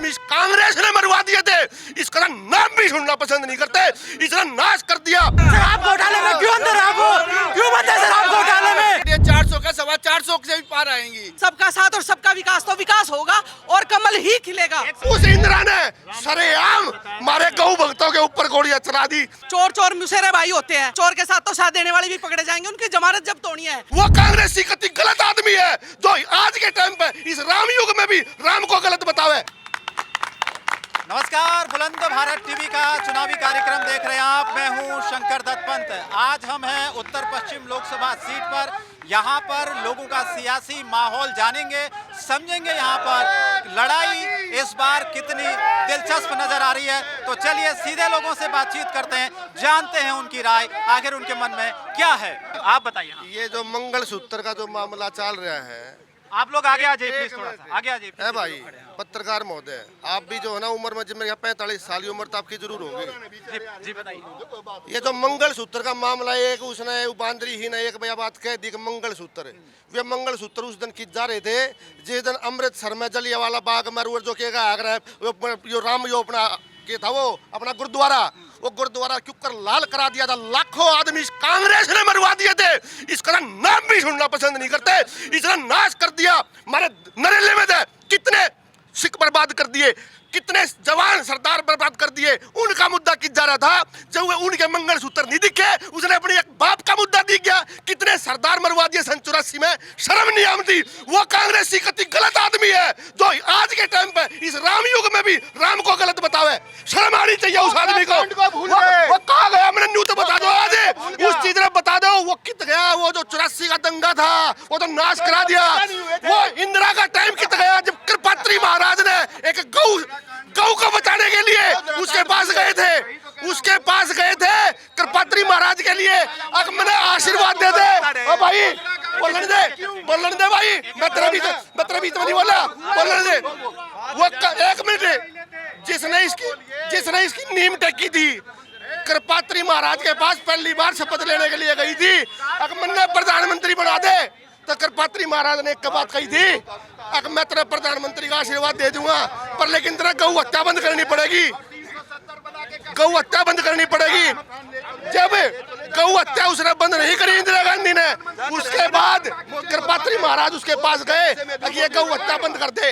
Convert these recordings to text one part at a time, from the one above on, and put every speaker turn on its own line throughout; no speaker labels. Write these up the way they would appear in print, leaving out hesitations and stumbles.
आदमी कांग्रेस ने मरवा दिए थे, इसका नाम भी सुनना पसंद नहीं करते, इसने नाश कर दिया।
शराब घोटाले में क्यों अंदर आप क्यों बंद है शराब घोटाले में?
400 का 425 से भी पार आएंगी।
सबका साथ और सबका विकास, तो विकास होगा और कमल ही खिलेगा।
उस इंदिरा ने सरेआम मारे गौ भक्तों के ऊपर गोलियां चला दी।
चोर चोर मुसेरे भाई होते हैं, चोर के साथ तो साथ देने वाले भी पकड़े जाएंगे, उनकी जमानत जब तोड़नी है।
वो कांग्रेसी कति गलत आदमी है जो आज के टाइम पे इस राम युग में भी राम को गलत बतावे।
नमस्कार, बुलंद भारत टीवी का चुनावी कार्यक्रम देख रहे हैं आप। मैं हूं शंकर दत्त पंत। आज हम हैं उत्तर पश्चिम लोकसभा सीट पर। यहां पर लोगों का सियासी माहौल जानेंगे, समझेंगे यहां पर लड़ाई इस बार कितनी दिलचस्प नजर आ रही है। तो चलिए सीधे लोगों से बातचीत करते हैं, जानते हैं उनकी राय, आखिर उनके मन में क्या है। आप बताइए।
ये जो मंगलसूत्र का जो मामला चल रहा है,
आप लोग आगे आ जाइए प्लीज, थोड़ा सा आगे आ जाइए।
है भाई पत्रकार महोदय, आप भी जो है ना उम्र में, जब मेरे 45 साल की उम्र तो आपकी जरूर होगी।
जी बताइए।
ये जो मंगलसूत्र का मामला है, एक उसने बांदरी ही ने एक भैया बात कह दी कि मंगलसूत्र, वे मंगलसूत्र उस दिन की जा रहे थे जिस दिन अमृतसर में जलियांवाला बाग में जो के राम जो अपना के था वो अपना गुरुद्वारा, वो गुरुद्वारा क्यों कर लाल करा दिया था। लाखों आदमी कांग्रेस ने मरवा दिए थे, इसका नाम भी सुनना पसंद नहीं करते, इसने नाश कर दिया। हमारे नरेले में थे, कितने सिख बर्बाद कर दिए, कितने जवान सरदार बर्बाद कर दिए। उनका मुद्दा किस जा रहा था जब वे उनके मंगलसूत्र नहीं दिखे, उसने अपने एक बाप का मुद्दा दी गया। कितने सरदार मरवा दिए सन 84 में, शर्म नहीं आती। वो कांग्रेसी कति गलत आदमी है जो आज के टाइम पे इस राम युग में भी राम को गलत बतावे। शर्म आनी चाहिए उस आदमी को। वो कहाँ गया, मैंने न्यू तो बता दो, आज उस चीज ने बता दो वो कित गया। वो जो 84 का दंगा था वो तो नाश करा दिया। वो इंदिरा का टाइम कित गया जब कृपात्री महाराज ने एक गौ को बचाने के लिए उसके पास गए थे, कृपात्री महाराज के लिए मैंने आशीर्वाद दे दे। ओ भाई बोलने दे भाई, मैं तेरा बीच में नहीं बोलने दे। वो एक मिनट, जिसने इसकी नींव टेकी थी, कृपात्री महाराज के पास पहली बार शपथ लेने के लिए गई थी, मैंने प्रधानमंत्री बना दे, तो कृपात्री महाराज ने एक बात कही थी, मैं तेरा प्रधानमंत्री का आशीर्वाद दे दूंगा, पर लेकिन तेरा गौ हत्या बंद करनी पड़ेगी। गौ हत्या बंद करनी पड़ेगी। जब गौ हत्या उसने बंद नहीं करी इंदिरा गांधी ने, उसके बाद कृपात्री महाराज उसके पास गए कि ये गौ हत्या बंद कर दे।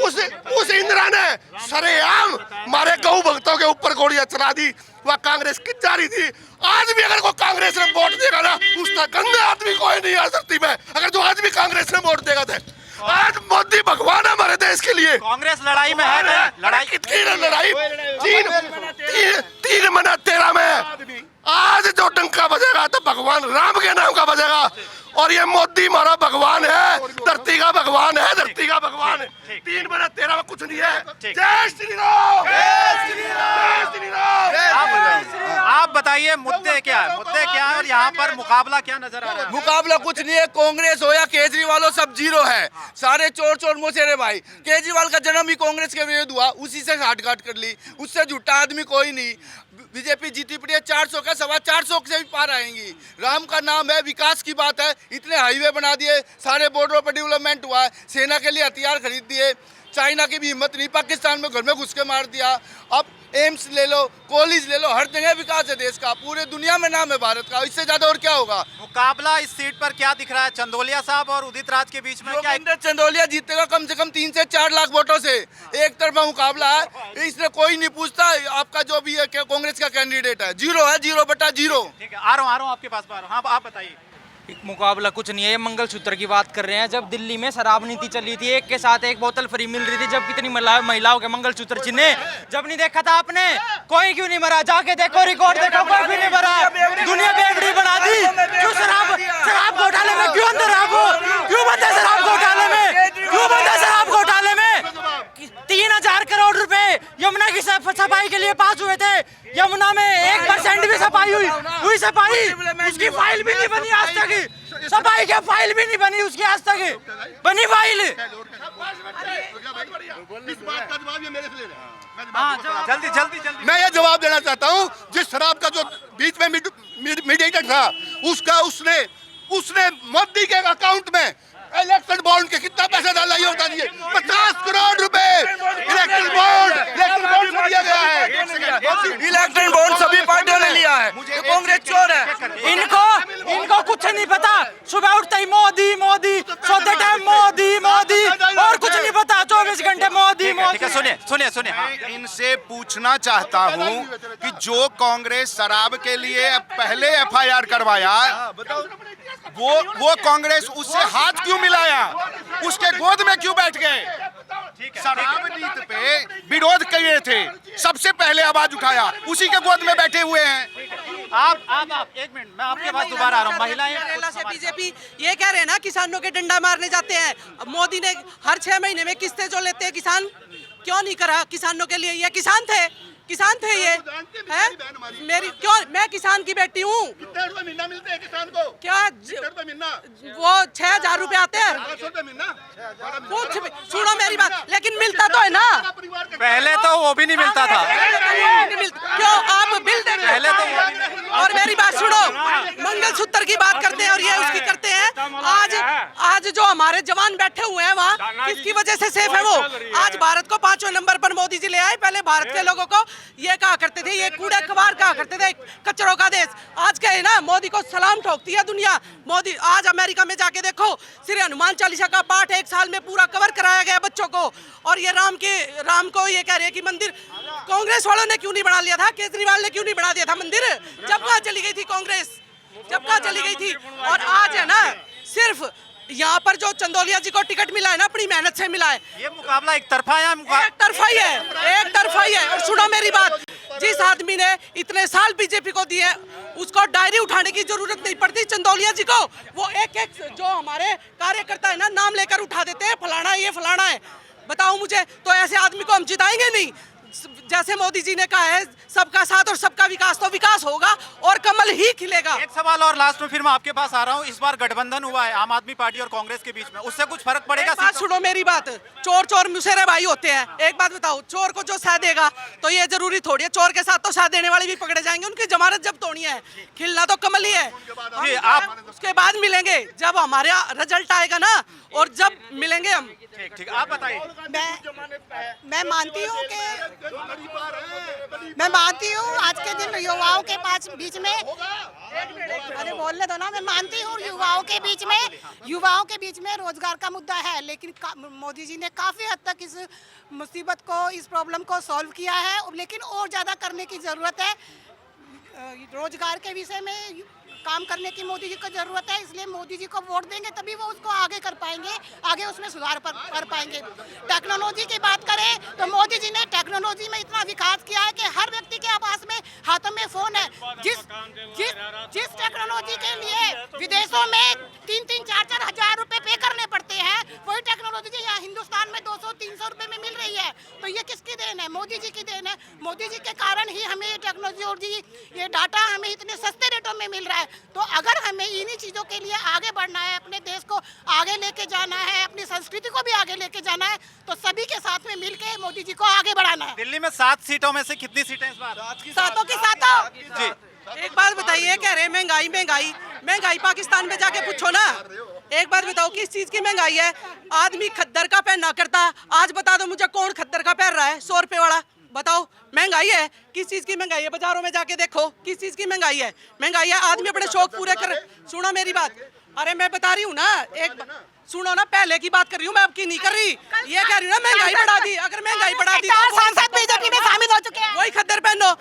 उस इंदिरा ने सरेआम मारे गौ भक्तों के ऊपर गोलियां चला दी। वह कांग्रेस की जा रही थी। आज भी अगर कोई कांग्रेस ने वोट देगा ना, उसका गंदे आदमी कोई नहीं आ सकती में, अगर जो आज भी कांग्रेस ने वोट देगा थे। आज मोदी भगवान है हमारे देश के लिए।
कांग्रेस लड़ाई में है ना? लड़ाई
कितनी लड़ाई, 3 मना 13 में। आज जो डंका बजेगा तो भगवान राम के नाम का बजेगा। और ये मोदी हमारा भगवान है, धरती का भगवान है, धरती का भगवान है। 3 मना 13 में कुछ नहीं है। जय श्री राम, जय श्री राम।
आप बताइए मुद्दे क्या है और यहाँ पर मुकाबला क्या नजर आ रहा है?
मुकाबला कुछ नहीं है, कांग्रेस हो या केजरीवाल हो, सब जीरो है। सारे चोर मोसेरे भाई। केजरीवाल का जन्म ही कांग्रेस के विरोध हुआ, उसी से साठगांठ कर ली, उससे झूठा आदमी कोई नहीं। बीजेपी जीती पड़ी है, 400 का 425 से भी पार आएंगी। राम का नाम है, विकास की बात है। इतने हाईवे बना दिए, सारे बॉर्डरों पर डेवलपमेंट हुआ है, सेना के लिए हथियार खरीद दिए। चाइना की भी हिम्मत नहीं, पाकिस्तान में घर में घुस के मार दिया। अब एम्स ले लो, कॉलेज ले लो, हर जगह विकास है देश का, पूरे दुनिया में नाम है भारत का। इससे ज्यादा और क्या होगा?
मुकाबला इस सीट पर क्या दिख रहा है? चंदोलिया साहब और उदित राज के बीच में क्या?
चंदोलिया जीतेगा कम से कम 3 से 4 लाख वोटों से। एक तरफा मुकाबला है, इसमें कोई नहीं पूछता आपका जो भी है कांग्रेस का कैंडिडेट है, 0 है, 0/0।
ठीक है, आ रहा हूँ आपके पास। हाँ, आप बताइए।
मुकाबला कुछ नहीं है, ये मंगलसूत्र की बात कर रहे हैं। जब दिल्ली में शराब नीति चली थी, एक के साथ एक बोतल फ्री मिल रही थी, जब कितनी महिलाओं के मंगलसूत्र चिन्हे जब नहीं देखा था आपने? कोई क्यों नहीं मरा? जाके देखो, रिकॉर्ड देखो, कोई भी नहीं मरा। दुनिया बेगड़ी बना दी। क्यों शराब घोटाले में क्यों अंदर आप क्यों बंद है शराब घोटाले में? क्यों बंद है शराब घोटाले में? 3000 करोड़ रुपए यमुना की सफाई के लिए पास हुए थे। यमुना में 1% भी सफाई हुई सफाई, उसकी फाइल भी नहीं बनी आज तक। सफाई की फाइल भी नहीं बनी उसकी आज तक। बनी फाइल?
जल्दी
मैं ये जवाब देना चाहता हूँ, जिस शराब का जो बीच में मीडिएटर था, उसने मोदी के अकाउंट में इलेक्शन बॉन्ड के कितना पैसा डाला ये बता दीजिए। 50 करोड़ रुपए इलेक्शन बॉन्ड
अच्छा सुनिए सुनिए सुनिए।
मैं इनसे पूछना चाहता हूं कि जो कांग्रेस शराब के लिए पहले एफआईआर करवाया, वो कांग्रेस उससे हाथ क्यों मिलाया, उसके गोद में क्यों बैठ गए? शराब नीति पे विरोध किए थे, सबसे पहले आवाज उठाया, उसी के गोद में बैठे हुए हैं।
आप एक मिनट, मैं आपके पास दोबारा आ रहा हूँ। महिलाएं
केरला से बीजेपी ये कह रहे हैं ना किसानों के डंडा मारने जाते हैं। अब मोदी ने हर 6 महीने में किस्तें जो लेते हैं किसान, क्यों नहीं करा किसानों के लिए? ये किसान थे ये है मेरी, क्यों? मैं किसान की बेटी हूँ।
कितने रुपए महीना मिलते हैं किसान को?
क्या
रुपए महीना?
वो 6,000 रुपए आते हैं। कुछ भी सुनो मेरी बात, लेकिन मिलता तो है ना।
पहले तो वो भी नहीं मिलता था।
क्यों आप बिल दे रहे
पहले तो
और मेरी बात सुनो, मंगलसूत्र की बात करते हैं और ये उसकी करते हैं। आज जो हमारे जवान बैठे हुए हैं वहाँ, किसकी वजह से सेफ है वो? आज भारत को 5वें नंबर पर मोदी जी ले आए। पहले भारत के लोगों को ये कहा करते थे, ये कूड़े कबाड़ कहा करते थे, कचरों का देश। आज कहे ना मोदी को सलाम ठोकती है दुनिया। मोदी आज अमेरिका में जाके देखो, श्री हनुमान चालीसा का पाठ 1 साल में पूरा कवर कराया गया बच्चों को। और ये राम को ये कह रहे हैं कि मंदिर कांग्रेस वालों ने क्यों नहीं बना लिया था? केजरीवाल ने क्यों नहीं बना दिया था मंदिर? जब कहाँ चली गई थी कांग्रेस? जब कहाँ चली गई थी? और आज है ना, सिर्फ यहाँ पर जो चंदौलिया जी को टिकट मिला है ना, अपनी मेहनत से मिला है।
ये मुकाबला एक तरफा है,
एक तरफा ही है। और सुनो मेरी बात, जिस आदमी ने इतने साल बीजेपी को दिए, उसको डायरी उठाने की जरूरत नहीं पड़ती चंदौलिया जी को। वो एक जो हमारे कार्यकर्ता है ना, नाम लेकर उठा देते हैं, फलाना ये फलाना है। बताओ मुझे, तो ऐसे आदमी को हम जिताएंगे नहीं। जैसे मोदी जी ने कहा है, सबका साथ और सबका विकास, तो विकास होगा और कमल ही खिलेगा।
एक सवाल और लास्ट में फिर मैं आपके पास आ रहा हूँ। इस बार गठबंधन हुआ है आम आदमी पार्टी और कांग्रेस के बीच में, उससे कुछ फर्क पड़ेगा?
बात सुनो मेरी बात, चोर मुसेरे भाई होते हैं। एक बात बताओ, चोर को जो सह देगा तो ये जरूरी थोड़ी है चोर के साथ तो सह देने वाले भी पकड़े जाएंगे। उनकी जमानत जब तोड़नी है, खिलना तो कमल ही है।
जी, आप
उसके बाद मिलेंगे जब हमारा रिजल्ट आएगा ना, और जब मिलेंगे हम।
ठीक, आप बताइए।
मैं मानती हूँ आज के दिन युवाओं के बीच में, अरे बोलने दो ना, मैं मानती हूँ युवाओं के बीच में रोजगार का मुद्दा है, लेकिन मोदी जी ने काफी हद तक इस मुसीबत को, इस प्रॉब्लम को सॉल्व किया है। लेकिन और ज्यादा करने की जरूरत है। रोजगार के विषय में काम करने की मोदी जी को जरूरत है। इसलिए मोदी जी को वोट देंगे तभी वो उसको आगे कर पाएंगे, आगे उसमें सुधार कर पाएंगे। टेक्नोलॉजी की बात करें तो मोदी जी ने टेक्नोलॉजी में इतना विकास किया है कि हर व्यक्ति के पास में हाथों में फोन है। जिस टेक्नोलॉजी के लिए विदेशों में 3-3, 4-4 हजार रुपए पे करने पड़ते हैं, वही टेक्नोलॉजी यहाँ हिंदुस्तान में 200-300 रुपए में मिल रही है। तो ये किसकी देन है? मोदी जी की देन है। मोदी जी के कारण ही हमें ये टेक्नोलॉजी, ये डाटा हमें इतने सस्ते रेटों में मिल रहा है। तो अगर हमें इन्हीं चीजों के लिए आगे बढ़ना है, अपने देश को आगे लेके जाना है, अपनी संस्कृति को भी आगे लेके जाना है, तो सभी के साथ में मिलकर मोदी जी को आगे बढ़ाना है।
दिल्ली में 7 सीटों में से कितनी सीटें इस बार?
7 की 7।
जी,
एक बात बताइए, कह रहे महंगाई पाकिस्तान में जाके पूछो ना। एक बात बताओ, किस चीज की महंगाई है? आदमी खद्दर का पहनना करता। आज बता दो मुझे, कौन खद्दर का पहन रहा है 100 रुपए वाला? बताओ, महंगाई है। किस चीज की महंगाई है? बाजारों में जाके देखो किस चीज की महंगाई है। महंगाई है, आदमी अपने शौक पूरे कर। सुनो मेरी बात, अरे मैं बता रही हूँ ना, सुनो ना, पहले की बात कर रही हूँ मैं, अब की नहीं कर रही। ये कह रही हूँ ना, महंगाई बढ़ा दी। अगर महंगाई बढ़ा दी तो
सांसद बीजेपी में शामिल हो चुके हैं।
वही खद्दर पहनो।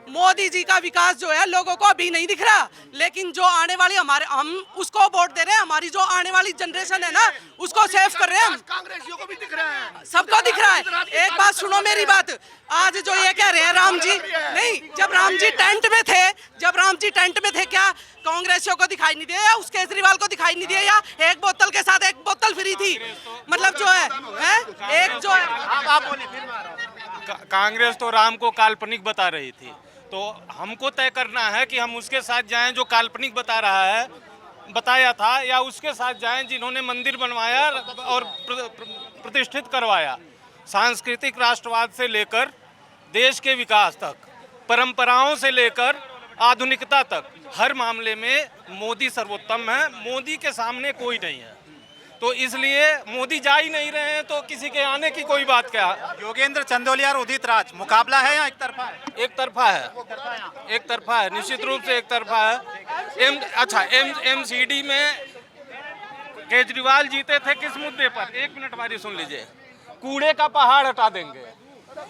मोदी जी का विकास जो है लोगों को अभी नहीं दिख रहा, लेकिन जो आने वाली हम उसको वोट दे रहे हैं। हमारी जो आने वाली जनरेशन है ना, उसको सेव कर रहे हैं हम।
कांग्रेसियों को भी दिख रहा है,
सबको दिख रहा है। एक बात सुनो मेरी बात, आज जो ये कह रहे हैं राम जी, नहीं, जब राम जी टेंट में थे, क्या कांग्रेसियों को दिखाई नहीं दिया या उस केजरीवाल को दिखाई नहीं दिया? या एक बोतल के साथ एक बोतल फ्री थी? मतलब जो है एक जो
आप बोलिए, फिर मैं आ रहा हूं।
कांग्रेस तो राम को काल्पनिक बता रही थी, तो हमको तय करना है कि हम उसके साथ जाएं जो काल्पनिक बताया था, या उसके साथ जाएं जिन्होंने मंदिर बनवाया और प्रतिष्ठित करवाया। सांस्कृतिक राष्ट्रवाद से लेकर देश के विकास तक, परंपराओं से लेकर आधुनिकता तक, हर मामले में मोदी सर्वोत्तम है। मोदी के सामने कोई नहीं है। तो इसलिए मोदी जा ही नहीं रहे हैं, तो किसी के आने की कोई बात क्या?
योगेंद्र चंदोलिया और उदित राज, मुकाबला है या एक तरफा है?
एक तरफा है, निश्चित रूप से एक तरफा है। एमसीडी में केजरीवाल जीते थे किस मुद्दे पर? 1 मिनट हमारी सुन लीजिए। कूड़े का पहाड़ हटा देंगे,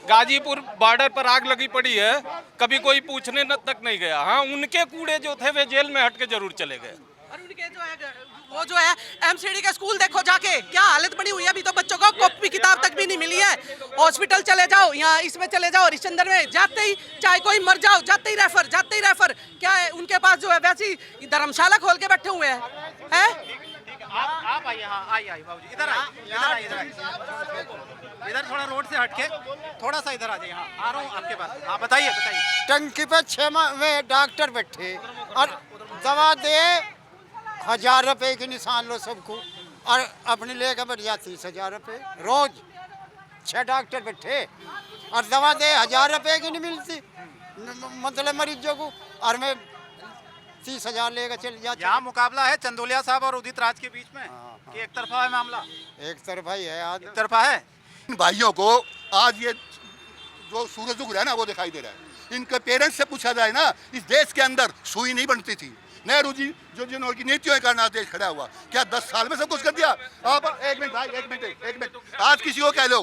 गाजीपुर बॉर्डर पर आग लगी पड़ी है, कभी कोई पूछने तक नहीं गया। हाँ, उनके कूड़े जो थे वे जेल में हट के जरूर चले गए।
और उनके जो है वो जो है एमसीडी के स्कूल देखो जाके क्या हालत बनी हुई है। अभी तो बच्चों को कॉपी किताब तक भी नहीं मिली है। हॉस्पिटल चले जाओ, यहाँ इसमें चले जाओ, हरिश्चंद्र में जाते ही चाहे कोई मर जाओ जाते ही रेफर। क्या है उनके पास जो है वैसी धर्मशाला खोल के बैठे हुए हैं।
आप आइए, हाँ आइए बाबूजी, इधर आइए, इधर थोड़ा रोड से हटके थोड़ा सा इधर आ जाइए। हाँ, आ रहा हूँ आपके पास। हाँ बताइए।
टंकी पे 6 में डॉक्टर बैठे और दवा दे 1000 रुपए की निशान लो सबको और अपने लेकर बढ़ जा 30,000 रुपए रोज। 6 डॉक्टर बैठे और दवा दे 1000 रुपए की नहीं मिलती मतलब मरीजों को, और मैं 30,000 लेकर चल जाता।
यहाँ मुकाबला है चंदोलिया साहब और उदित राज के बीच में कि एक तरफा है मामला?
एक तरफा ही है, आज
एक तरफा है।
भाइयों को आज ये जो सूरज उग रहा है ना वो दिखाई दे रहा है। इनके पेरेंट्स से पूछा जाए ना, इस देश के अंदर सुई नहीं बनती थी। नेहरू जी जो जिनकी नीतियों के कारण देश खड़ा हुआ, क्या 10 साल में सब कुछ कर दिया? आप एक मिनट भाई, एक मिनट। आज किसी को कह लो,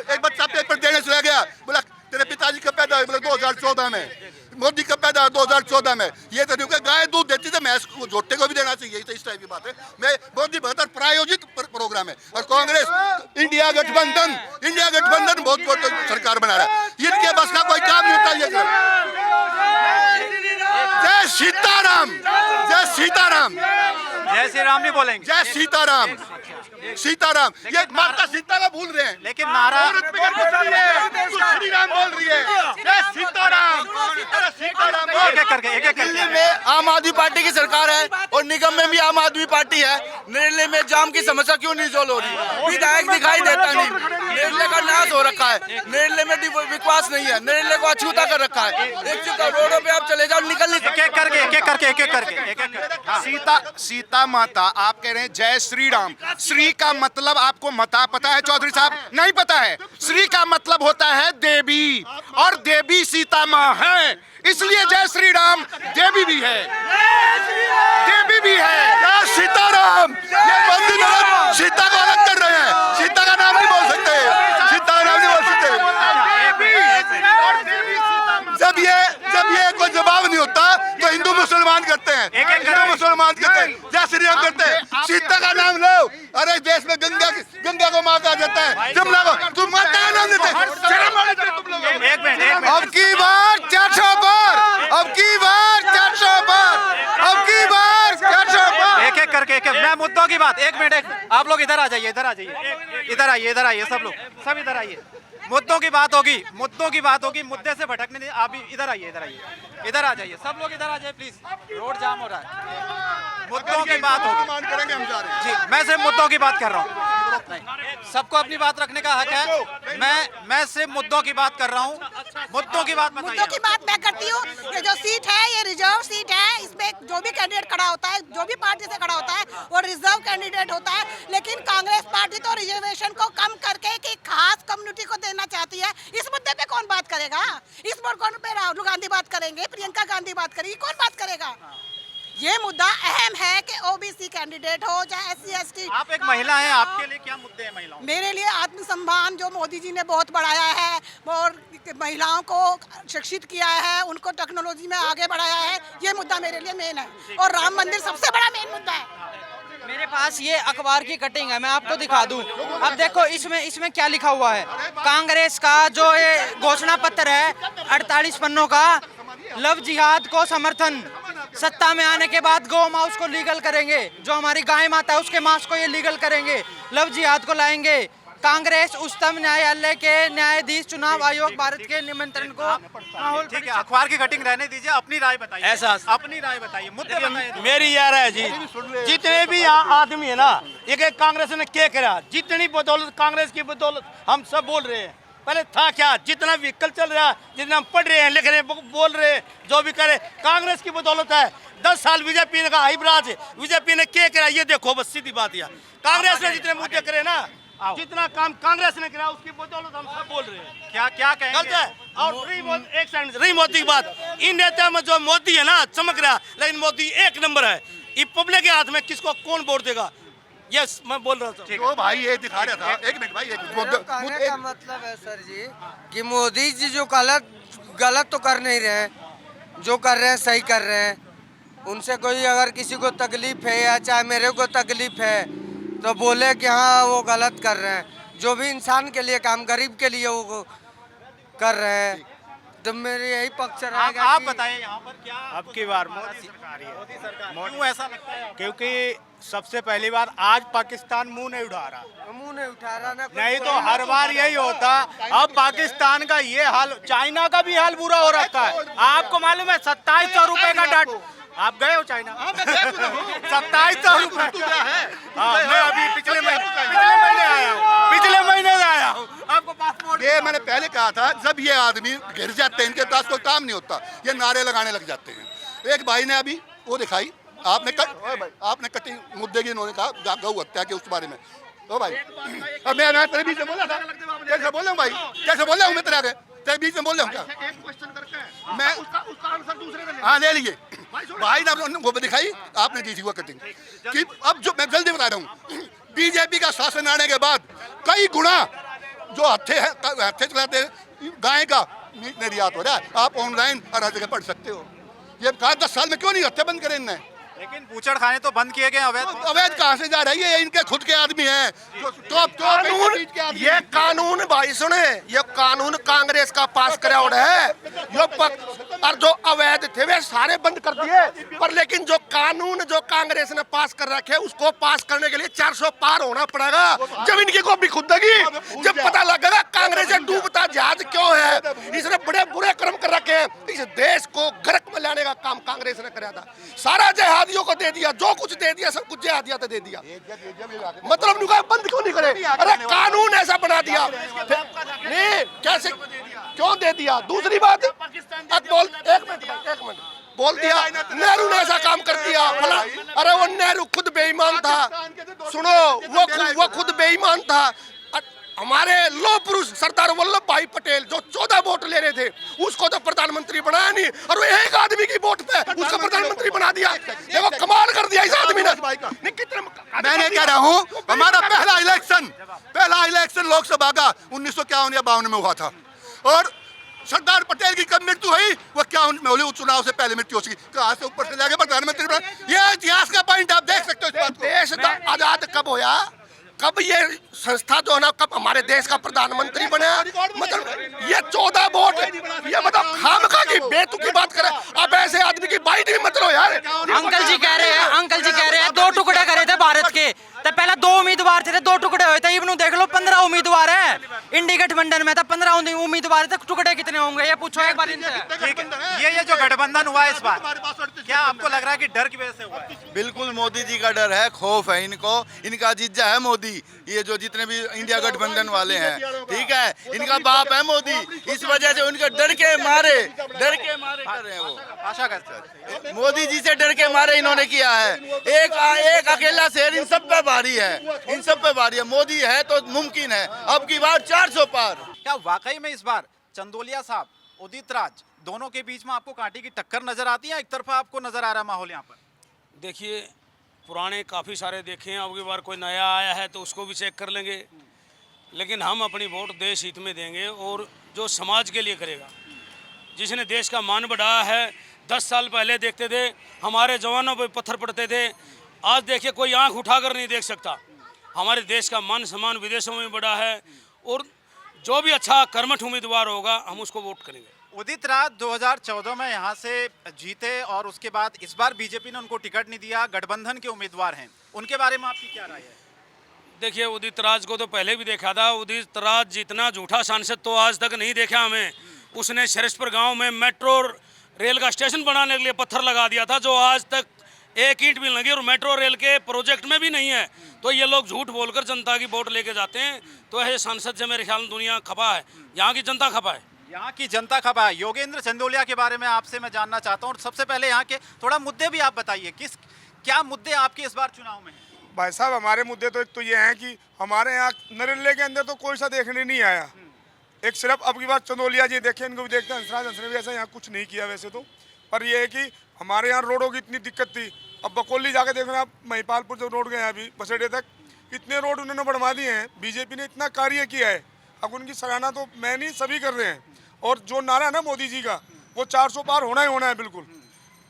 एक बच्चा पेपर देने से रह गया, बोला तेरे पिताजी कब पैदा हुए? बोला 2014 में। मोदी कब पैदा हुआ? 2014 में। ये तो नहीं, गाय दूध देती तो मैं झोटे को भी देना चाहिए, तो इस टाइप की बात है। मैं मोदी बेहतर प्रायोजित प्रोग्राम है और कांग्रेस इंडिया गठबंधन बहुत सरकार बना रहा है। इनके बस का कोई काम नहीं होता। जय सीताराम, जय सीताराम।
जय श्री राम नहीं बोलेंगे,
जय सीताराम, सीताराम। ये माता सीता का भूल रहे हैं,
लेकिन नारा
श्री राम बोल रही है। जय सीताराम, सीताराम।
एक करके
दिल्ली में आम आदमी पार्टी की सरकार है और निगम में भी आम आदमी पार्टी है। निर्ले में जाम की समस्या क्यों नहीं सोल्व हो रही? विधायक दिखाई देता नहीं। निर्ले का नाश हो रखा है, निर्ले में विकास नहीं है, निर्ले को अछूता कर रखा है। रोडों पे आप चले जाओ, निकल नहीं।
एक एक करके।
सीता माता, आप कह रहे हैं जय श्री राम। श्री का मतलब आपको मता पता है चौधरी साहब? नहीं पता है। श्री का मतलब होता है देवी, और देवी सीता माँ है, इसलिए जय श्री राम। देवी भी है, देवी भी है। जय सीताराम। ये मंदिर सीता को अलग कर रहे हैं, सीता का नाम नहीं बोल सकते, सीता का नाम नहीं बोल सकते। जब ये कोई जवाब नहीं होता तो हिंदू मुसलमान करते हैं, हिंदू मुसलमान करते हैं, जय श्री राम करते हैं। सीता का नाम लो। अरे देश में गंगा को माँ कहा जाता है, जमुना को तुम माता का नाम देते हैं। शर्म आनी चाहिए तुम लोगों को।
एक मिनट।
अब की बार 400 पर, अब की बार 400 पर, अब की बार 400 पर।
एक करके मैं मुद्दों की बात। एक मिनट, आप लोग इधर आ जाइए, इधर आइए सब लोग, सब इधर आइए। मुद्दों की बात होगी, मुद्दे से भटकने नहीं। आप इधर आइए, इधर आ जाइए, सब लोग इधर आ जाइए प्लीज, रोड जाम हो रहा है। मुद्दों की बात होगी
करेंगे हम जा रहे हैं।
जी, मैं सिर्फ मुद्दों की बात कर रहा हूँ। सबको अपनी बात रखने का हक है। मैं सिर्फ मुद्दों की बात कर रहा हूँ। मुद्दों की बात
मुद्दों की बात मैं करती हूँ। ये जो सीट है ये रिजर्व सीट है, इसमें जो भी कैंडिडेट खड़ा होता है, जो भी पार्टी से खड़ा होता है वो रिजर्व कैंडिडेट होता है। लेकिन कांग्रेस पार्टी तो रिजर्वेशन को कम करके कि खास कम्युनिटी को देना चाहती है। इस मुद्दे पे कौन बात करेगा? इस मुद्दे पे राहुल गांधी बात करेंगे, प्रियंका गांधी बात करेगी, कौन बात करेगा? ये मुद्दा अहम है कि ओबीसी कैंडिडेट हो चाहे SC ST।
आप एक महिला हैं, आपके लिए क्या मुद्दे हैं महिलाओं?
मेरे लिए आत्मसम्मान जो मोदी जी ने बहुत बढ़ाया है और महिलाओं को शिक्षित किया है, उनको टेक्नोलॉजी में आगे बढ़ाया है, ये मुद्दा मेरे लिए मेन है। और राम मंदिर सबसे बड़ा मेन मुद्दा है।
मेरे पास ये अखबार की कटिंग है, मैं आपको दिखा दूं। अब देखो इसमें क्या लिखा हुआ है। कांग्रेस का जो ये घोषणा पत्र है 48 पन्नों का, लव जिहाद को समर्थन। सत्ता में आने के बाद गौ मांस को लीगल करेंगे, जो हमारी गाय माता है उसके मांस को ये लीगल करेंगे, लव जिहाद को लाएंगे। कांग्रेस उच्चतम न्यायालय के न्यायाधीश, चुनाव आयोग भारत के निमंत्रण को माहौल।
ठीक है, अखबार की कटिंग रहने दीजिए, अपनी राय बताइए।
ऐसा
अपनी राय बताइए, मुद्दे बताइए।
मेरी यार है जी, जितने भी यहाँ आदमी है ना, एक कांग्रेस ने क्या करा, जितनी बदौलत कांग्रेस की बदौलत हम सब बोल रहे हैं। पहले था क्या, जितना व्हीकल चल रहा है, जितना हम पढ़ रहे हैं, लिख रहे हैं, बोल रहे हैं, जो भी करे कांग्रेस की बदौलत है। 10 साल बीजेपी का हाइब्राज है, बीजेपी ने क्या करा ये देखो, बस सीधी बात है। कांग्रेस ने जितने मुद्दे करे ना, जितना काम कांग्रेस ने करा उसकी बदौलत हम सब बोल रहे हैं।
क्या कहेंगे?
गलत है। और एक सेकंड, रही मोदी की बात, इन नेता में जो मोदी है ना चमक रहा, लेकिन मोदी एक नंबर है। ये पब्लिक के हाथ में किसको कौन वोट देगा? यस मैं बोल रहा था।
जो भाई ये दिखा रहा था, एक मिनट भाई, एक मिनट।
कहने का मतलब है सर जी कि मोदी जी जो गलत तो कर नहीं रहे हैं, जो कर रहे हैं सही कर रहे हैं। उनसे कोई अगर किसी को तकलीफ है या चाहे मेरे को तकलीफ है तो बोले कि हाँ वो गलत कर रहे हैं। जो भी इंसान के लिए काम, गरीब के लिए वो कर रहे हैं, तो मेरे यही पक्ष रहेगा।
आप
कि
बताइए यहाँ पर क्या
अब की बार
मोदी सरकार क्यों ऐसा लगता है?
क्योंकि सबसे पहली बार आज पाकिस्तान मुंह नहीं उठा रहा,
मुंह नहीं उठा रहा ना,
नहीं तो हर बार यही होता। अब पाकिस्तान का ये हाल, चाइना का भी हाल बुरा हो रखा है। आपको मालूम है 2700 रुपए का डॉट, आप गए हो चाइना? 2700 रुपए मैं अभी पिछले महीने आया हूँ, पिछले महीने आया हूँ। आपको पासपोर्ट,
ये मैंने पहले कहा था, जब ये आदमी घिर जाते हैं, इनके पास कोई काम नहीं होता, ये नारे लगाने लग जाते हैं। एक भाई ने अभी वो दिखाई, आपने कटी मुद्दे की, इन्होंने कहा गौ हत्या के उस बारे में। ओ भाई, अब मैं तेरे बीच में बोला था, कैसे बोल रहा हूँ भाई, कैसे बोल रहा हूँ मैं तेरे बीच में बोल रहा हूँ क्या? मैं उसका आंसर दूसरे ने हाँ ले लिए। भाई ने वो दिखाई, आपने दी थी वो कटिंग कि अब जो मैं जल्दी बता रहा हूँ, बीजेपी का शासन आने के बाद कई गुना जो हत्थे चलाते गाय का निर्यात हो रहा है। आप ऑनलाइन हर जगह पढ़ सकते हो। ये कहा 10 साल में क्यों नहीं हत्या बंद करें इनने?
लेकिन बूचड़ खाने तो बंद किए गए।
अवैध कहाँ से जा रही है? इनके खुद के आदमी हैं।
कानून, ये कानून भाई सुने, ये कानून कांग्रेस का पास करा है। और जो अवैध थे वे सारे बंद कर दिए, पर लेकिन जो कानून जो कांग्रेस ने पास कर रखे उसको पास करने के लिए 400 पार होना पड़ेगा। जब इनकी को भी खुदगी, जब पता लगेगा कांग्रेस डूबता जहाज क्यों है, इसने बड़े बुरे कर्म कर रखे हैं। इस देश को गर्क में लाने का काम कांग्रेस ने कराया था। सारा जिहादियों को दे दिया, जो कुछ दे दिया सब कुछ जिहादियात दे दिया। मतलब नुका बंद क्यों नहीं करे? अरे कानून ऐसा बना दिया नहीं, कैसे क्यों दे दिया? दूसरी बात, एक मिनट बोल दिया नेहरू ने ऐसा काम कर दिया। अरे वो नेहरू खुद बेईमान था, सुनो वो खुद बेईमान था। हमारे लोह पुरुष सरदार वल्लभ भाई पटेल जो 14 वोट ले रहे थे उसको तो प्रधानमंत्री बनाया नहीं, और वो एक आदमी की वोट पे उसको प्रधानमंत्री बना दिया। देखो कमाल कर दिया इस आदमी ने। मैंने कह रहा हूँ, हमारा पहला इलेक्शन लोकसभा का 1951 या 52 में हुआ था, और सरदार पटेल की कब मृत्यु हुई? वो क्या चुनाव से पहले मृत्यु हो चुकी। कहाँ से ऊपर से जाके प्रधानमंत्री बना। ये इतिहास का पॉइंट आप देख सकते हो। इस बात को देश आजाद कब होया, कब ये संस्था जो है ना, कब हमारे देश का प्रधानमंत्री बना? मतलब ये 14 वोट, ये बताओ खामखा की बेतुकी बात करे। अब ऐसे आदमी की बाइट भी मत लो यार।
अंकल जी कह रहे हैं 2 टुकड़े करे थे भारत के, तो पहले 2 उम्मीदवार थे, 2 टुकड़े हुए थे। इब्नू देख लो 15 उम्मीदवार है, इंडी गठबंधन में था 15 उम्मीदवार थे, टुकड़े कितने होंगे ये पूछो एक बार इनसे।
ये जो गठबंधन हुआ इस बार, क्या आपको लग रहा है कि डर की वजह से हुआ है?
बिल्कुल मोदी जी का डर है, खौफ है इनको। इनका जीजा है मोदी। ये जो जितने भी इंडिया गठबंधन वाले हैं, ठीक है, इनका बाप है मोदी। इस वजह से उनके डर के मारे कर रहे हैं। वो
आशा करते हैं
मोदी जी से डर के मारे इन्होंने किया है। एक अकेला शेर इन सब पे भारी है, मोदी है तो मुमकिन है अब की बार 400 पार।
क्या वाकई में इस बार चंदोलिया साहब, उदित राज, दोनों के बीच में आपको कांटे की टक्कर नजर आती है? एक तरफा आपको नजर आ रहा है माहौल यहाँ पर?
देखिए, पुराने काफ़ी सारे देखे हैं, अब की बार कोई नया आया है तो उसको भी चेक कर लेंगे, लेकिन हम अपनी वोट देश हित में देंगे और जो समाज के लिए करेगा, जिसने देश का मान बढ़ाया है। 10 साल पहले देखते थे हमारे जवानों पर पत्थर पड़ते थे, आज देखिए कोई आंख उठाकर नहीं देख सकता। हमारे देश का मान सम्मान विदेशों में बढ़ा है, और जो भी अच्छा कर्मठ उम्मीदवार होगा हम उसको वोट करेंगे।
उदित राज 2014 में यहाँ से जीते और उसके बाद इस बार बीजेपी ने उनको टिकट नहीं दिया, गठबंधन के उम्मीदवार हैं, उनके बारे में आपकी क्या राय है?
देखिए, उदित राज को तो पहले भी देखा था। उदित राज जितना झूठा सांसद तो आज तक नहीं देखा हमें। उसने शरसपुर गांव में मेट्रो रेल का स्टेशन बनाने के लिए पत्थर लगा दिया था, जो आज तक एक ईंट भी लगी, और मेट्रो रेल के प्रोजेक्ट में भी नहीं है। तो ये लोग झूठ बोलकर जनता की वोट लेके जाते हैं। तो ऐसे सांसद से मेरे ख्याल में दुनिया खपा है, यहाँ की जनता खपा है।
यहाँ की जनता खपा है। योगेंद्र चंदोलिया के बारे में आपसे मैं जानना चाहता हूँ, और सबसे पहले यहाँ के थोड़ा मुद्दे भी आप बताइए, क्या मुद्दे आपके इस बार चुनाव में हैं?
भाई साहब, हमारे मुद्दे तो ये हैं कि हमारे यहाँ नरेले के अंदर तो कोई सा देखने नहीं आया। एक सिर्फ अब की बात चंदोलिया जी देखें, इनको भी देखते हैं, हंसराज ने भी ऐसा यहाँ कुछ नहीं किया वैसे तो, पर ये है कि हमारे यहाँ रोडों की इतनी दिक्कत थी। अब बकोली जाके देखना आप, महिपालपुर जो रोड गए अभी बस अड्डे तक, इतने रोड उन्होंने बनवा दिए हैं, बीजेपी ने इतना कार्य किया है, अब उनकी सराहना तो मैं नहीं सभी कर रहे हैं। और जो नारा है ना मोदी जी का, वो 400 पार होना ही होना है बिल्कुल।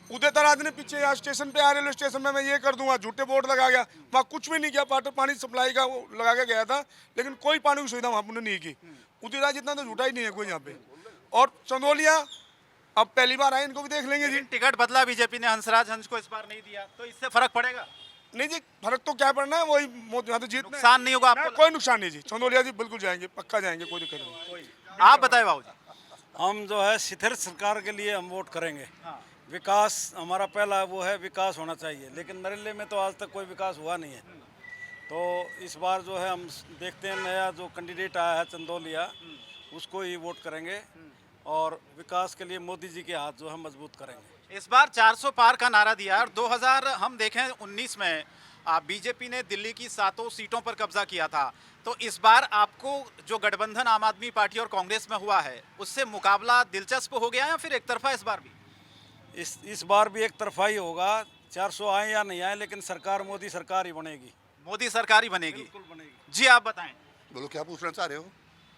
उदय तराज ने पीछे यहाँ स्टेशन पे रेलवे स्टेशन में मैं ये कर दूंगा, झूठे बोर्ड लगा गया, वहाँ कुछ भी नहीं किया, वाटर पानी सप्लाई का वो लगा के गया था, लेकिन कोई पानी की सुविधा वहाँ पर नहीं की। उदय तराज इतना तो झूठा ही नहीं है कोई यहाँ पे। और चंदौलिया अब पहली बार आए, इनको भी देख लेंगे जी।
टिकट बदला बीजेपी ने, हंसराज हंस को इस बार नहीं दिया, तो इससे फर्क पड़ेगा?
नहीं जी, फर्क तो क्या पड़ना है, वही यहाँ तो जीत
नुकसान नहीं होगा आपको?
कोई नुकसान नहीं जी, चंदौलिया जी बिल्कुल जाएंगे, पक्का जाएंगे, कोई दिक्कत नहीं।
आप बताए बाबू जी।
हम जो है स्थिर सरकार के लिए हम वोट करेंगे। विकास हमारा पहला वो है, विकास होना चाहिए, लेकिन नरेले में तो आज तक कोई विकास हुआ नहीं है। तो इस बार जो है हम देखते हैं नया जो कैंडिडेट आया है चंदौलिया, उसको ही वोट करेंगे और विकास के लिए मोदी जी के हाथ जो है मजबूत करेंगे।
इस बार 400 पार का नारा दिया और 2019 में बीजेपी ने दिल्ली की 7 सीटों पर कब्जा किया था। तो इस बार आपको जो गठबंधन आम आदमी पार्टी और कांग्रेस में हुआ है, उससे मुकाबला दिलचस्प हो गया या फिर एक तरफा इस बार भी?
इस बार भी एक तरफा ही होगा, 400 आए या नहीं आए, लेकिन सरकार मोदी सरकार ही बनेगी।
मोदी सरकार ही बनेगी?
बिल्कुल बनेगी।
जी आप बताएं।
बोलो क्या पूछना चाह रहे हो?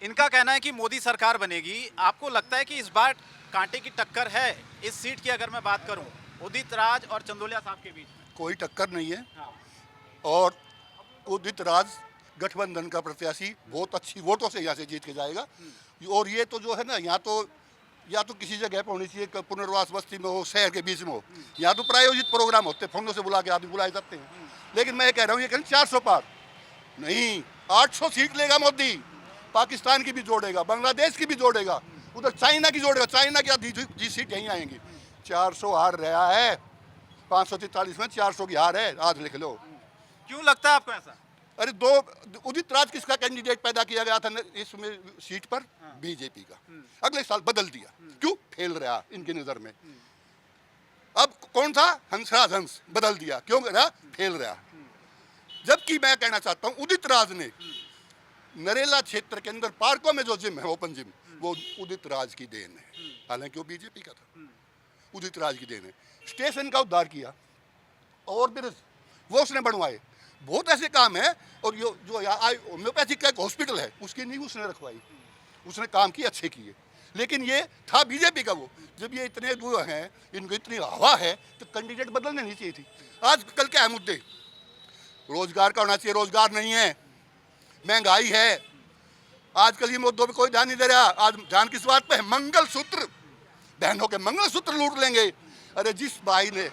इनका कहना है कि मोदी सरकार बनेगी। आपको लगता है कि इस बार कांटे की टक्कर है इस सीट की? अगर मैं बात करूं उदित राज और चंदौलिया साहब के बीच में
कोई टक्कर नहीं है। और उदित राज गठबंधन का प्रत्याशी बहुत अच्छी वोटों से यहाँ से जीत के जाएगा। और ये तो जो है ना, यहाँ तो या तो किसी जगह पर होनी चाहिए, पुनर्वास बस्ती में हो, शहर के बीच में हो। यहाँ तो प्रायोजित प्रोग्राम होते हैं, फोनों से बुला के आदमी बुलाए जाते हैं। लेकिन मैं कह रहा हूँ ये कहीं 400 पार नहीं, 800 सीट लेगा मोदी। पाकिस्तान की भी जोड़ेगा, बांग्लादेश की भी जोड़ेगा, उधर चाइना की जोड़ेगा, चाइना की आधी सीट यहीं आएंगी। 400 हार रहा है, 543 में 400 की हार है, आज लिख लो।
क्यों लगता है आपको ऐसा?
अरे उदित राज किसका कैंडिडेट पैदा किया गया था इसमें सीट पर? बीजेपी का। अगले साल बदल दिया, क्यों? फेल रहा इनकी नजर में। अब कौन था? हंसराज हंस, बदल दिया, क्यों रहा? फेल रहा। जबकि मैं कहना चाहता हूं उदित राज ने नरेला क्षेत्र के अंदर पार्कों में जो जिम है, ओपन जिम, वो उदित राज की देन है, हालांकि वो बीजेपी का था। उदित राज की देन है। स्टेशन का उद्धार किया, और ब्रिज वो उसने बनवाए, बहुत ऐसे काम है। और जो होम्योपैथिक का एक हॉस्पिटल है, उसकी नींव उसने रखवाई, उसने काम किए, अच्छे किए। लेकिन ये था बीजेपी का वो। जब ये इतने दूर हैं, इनको इतनी हवा है, तो कैंडिडेट बदलने नहीं चाहिए थी। आज कल क्या है मुद्दे? रोजगार का होना चाहिए, रोजगार नहीं है, महंगाई है। आजकल ये मुद्दों पे कोई ध्यान नहीं दे रहा। आज ध्यान किस बात पे है? मंगलसूत्र, बहनों के मंगलसूत्र लूट लेंगे। अरे जिस भाई ने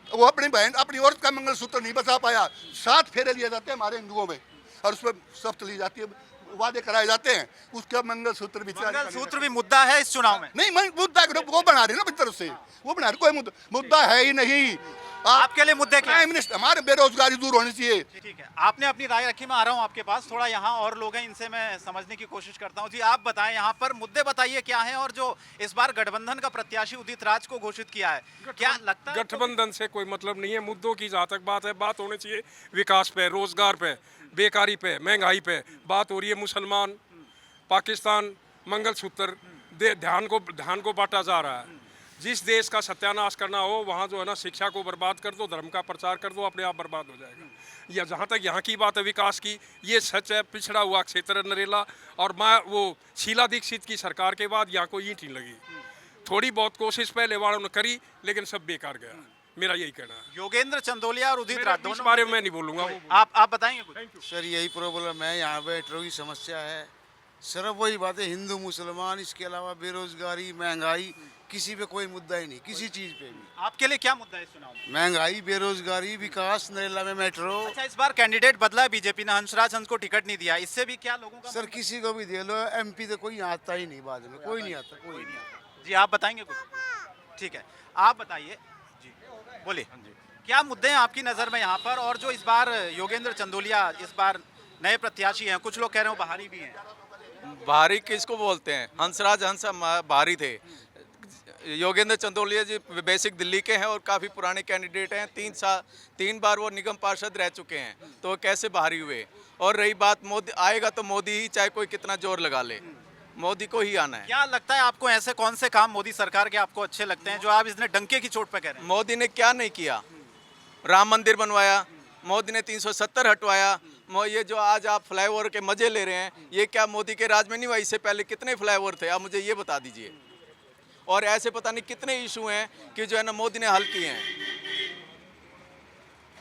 वो अपनी बहन, अपनी औरत का मंगलसूत्र नहीं बचा पाया, 7 फेरे लिए जाते हैं हमारे हिंदुओं में, और उसमें शपथ ली जाती है, वादे कराए जाते हैं, उसका मंगलसूत्र भी
मुद्दा है इस चुनाव में?
नहीं, मुद्दा वो बना रहे ना अपनी तरफ से, वो बना रहे, कोई मुद्दा है ही नहीं।
आपके लिए मुद्दे क्या?
प्राइम मिनिस्टर, हमारे बेरोजगारी दूर होनी चाहिए।
ठीक है, आपने अपनी राय रखी। मैं आ रहा हूँ आपके पास, थोड़ा यहाँ और लोग हैं, इनसे मैं समझने की कोशिश करता हूँ। जी आप बताएं, यहाँ पर मुद्दे बताइए क्या है, और जो इस बार गठबंधन का प्रत्याशी उदित राज को घोषित किया है, क्या लगता है?
गठबंधन से कोई मतलब नहीं है। मुद्दों की जहाँ तक बात है, बात होनी चाहिए विकास पे, रोजगार पे, बेकारी पे, महंगाई पे। बात हो रही है मुसलमान, पाकिस्तान, मंगलसूत्र, ध्यान को बांटा जा रहा है। जिस देश का सत्यानाश करना हो, वहाँ जो है ना, शिक्षा को बर्बाद कर दो, धर्म का प्रचार कर दो, अपने आप बर्बाद हो जाएगा। या जहाँ तक यहाँ की बात है विकास की, ये सच है, पिछड़ा हुआ क्षेत्र नरेला, और मैं वो शीला दीक्षित की सरकार के बाद यहाँ कोई ईंट नहीं लगी। थोड़ी बहुत कोशिश पहले वालों ने करी, लेकिन सब बेकार गया। मेरा यही कहना है।
योगेंद्र चंदौलिया और उदित राज
दोनों बारे में मैं नहीं बोलूँगा।
आप बताएंगे कुछ?
सर यही प्रॉब्लम है, यहाँ पे मेट्रो की समस्या है। सिर्फ वही बात है, हिंदू मुसलमान, इसके अलावा बेरोजगारी, महंगाई, किसी पे कोई मुद्दा ही नहीं, किसी चीज पे भी।
आपके लिए क्या मुद्दा है इस चुनाव में?
महंगाई, बेरोजगारी, विकास, नरेला में मेट्रो।
अच्छा, इस बार कैंडिडेट बदला है बीजेपी ने, हंसराज हंस को टिकट नहीं दिया, इससे भी क्या लोगों का?
सर किसी को भी दे लो, एमपी तो कोई आता ही नहीं, बाद में कोई नहीं आता, कोई नहीं आता।
जी आप बताएंगे कुछ? ठीक है, आप बताइए जी, बोलिए। क्या मुद्दे हैं आपकी नज़र में यहाँ पर? और जो इस बार योगेंद्र चंदौलिया इस बार नए प्रत्याशी हैं, कुछ लोग कह रहे हो बाहरी भी हैं।
बाहरी किसको बोलते हैं? हंसराज हंस बाहरी थे। योगेंद्र चंदौलिया जी बेसिक दिल्ली के हैं और काफ़ी पुराने कैंडिडेट हैं। 3 बार वो निगम पार्षद रह चुके हैं, तो वो कैसे बाहरी हुए? और रही बात मोदी आएगा तो मोदी ही, चाहे कोई कितना जोर लगा ले, मोदी को ही आना है।
क्या लगता है आपको, ऐसे कौन से काम मोदी सरकार के आपको अच्छे लगते हैं जो आप इसने डंके की चोट पे कह रहे हैं?
मोदी ने क्या नहीं किया? राम मंदिर बनवाया, मोदी ने 370 हटवाया, ये जो आज आप फ्लाईओवर के मजे ले रहे हैं, ये क्या मोदी के राज में नहीं हुआ? इससे पहले कितने फ्लाईओवर थे, आप मुझे ये बता दीजिए। और ऐसे पता नहीं कितने इशू हैं कि जो है ना मोदी ने हल किए हैं।